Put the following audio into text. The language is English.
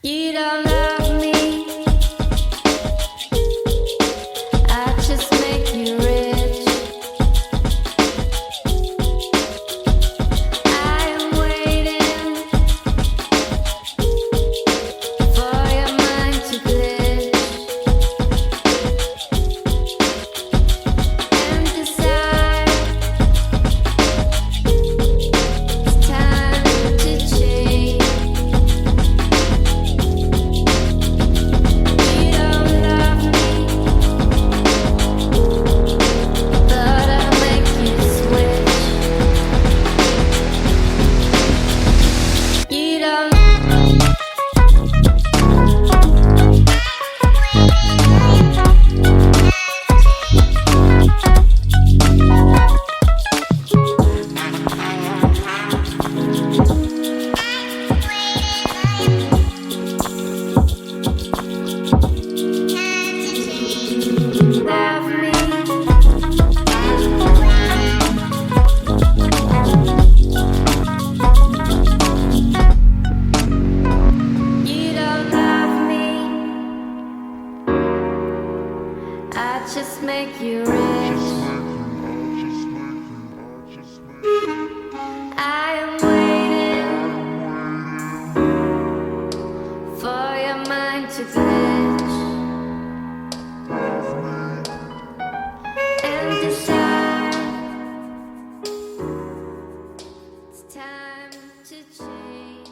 You don't love me, I just make you rich. I am waiting for your mind to glitch and decide it's time to change. Just make you rich. I am waiting for your mind to glitch and decide it's time to change.